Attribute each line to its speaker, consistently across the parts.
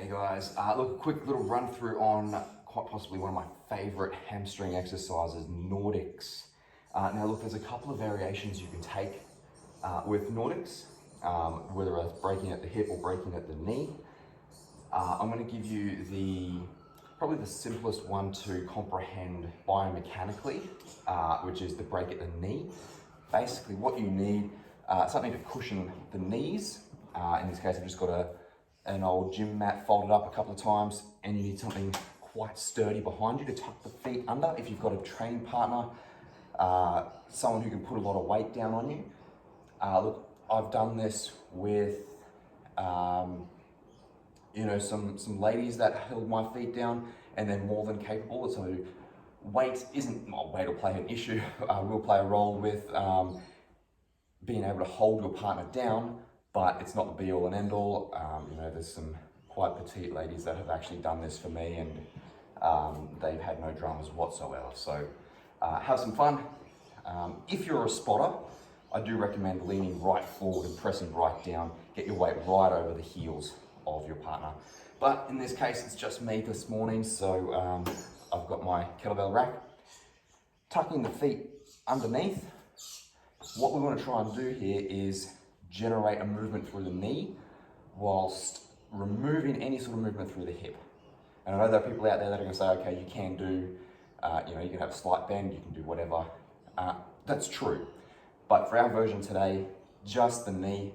Speaker 1: Hey guys, look, a quick little run through on quite possibly one of my favorite hamstring exercises, Nordics. Now look, there's a couple of variations you can take with Nordics, whether it's breaking at the hip or breaking at the knee. I'm going to give you probably the simplest one to comprehend biomechanically, which is the break at the knee. Basically what you need, something to cushion the knees. In this case I've just got an old gym mat folded up a couple of times, and you need something quite sturdy behind you to tuck the feet under. If you've got a training partner, someone who can put a lot of weight down on you. Look, I've done this with some ladies that held my feet down, and they're more than capable. So weight will play an issue, will play a role with being able to hold your partner down, but it's not the be all and end all. There's some quite petite ladies that have actually done this for me, and they've had no dramas whatsoever. So have some fun. If you're a spotter, I do recommend leaning right forward and pressing right down. Get your weight right over the heels of your partner. But in this case, it's just me this morning, so I've got my kettlebell rack. Tucking the feet underneath. What we want to try and do here is generate a movement through the knee whilst removing any sort of movement through the hip. And I know there are people out there that are going to say, okay, you can do, you can have a slight bend, you can do whatever. That's true. But for our version today, just the knee.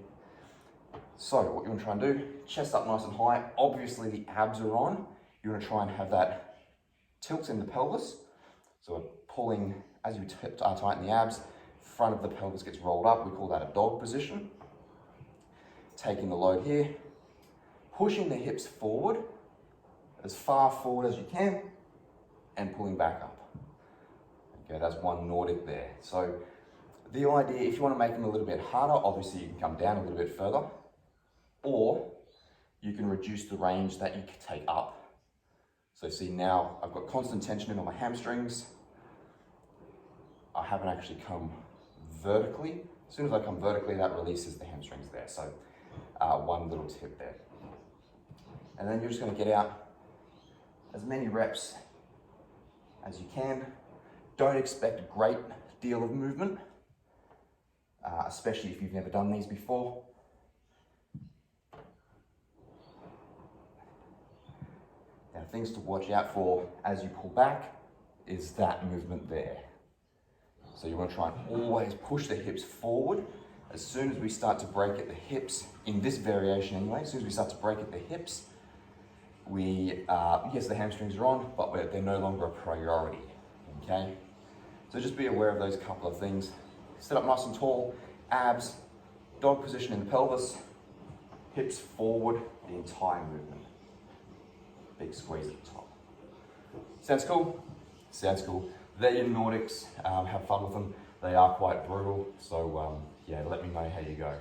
Speaker 1: So what you want to try and do, chest up nice and high. Obviously the abs are on. You want to try and have that tilt in the pelvis. So we're pulling, as you tighten the abs, front of the pelvis gets rolled up. We call that a dog position. Taking the load here, pushing the hips forward, as far forward as you can, and pulling back up. Okay, that's one Nordic there. So the idea, if you want to make them a little bit harder, obviously you can come down a little bit further, or you can reduce the range that you can take up. So see, now I've got constant tension in on my hamstrings. I haven't actually come vertically. As soon as I come vertically, that releases the hamstrings there. So one little tip there. And then you're just going to get out as many reps as you can. Don't expect a great deal of movement, especially if you've never done these before. Now, things to watch out for as you pull back is that movement there. So you want to try and always push the hips forward. As soon as we start to break at the hips, in this variation anyway, as soon as we start to break at the hips, yes, the hamstrings are on, but they're no longer a priority, okay? So just be aware of those couple of things. Sit up nice and tall, abs, dog position in the pelvis, hips forward, the entire movement. Big squeeze at the top. Sounds cool? Sounds cool. They're your Nordics. Have fun with them. They are quite brutal. So yeah, let me know how you go.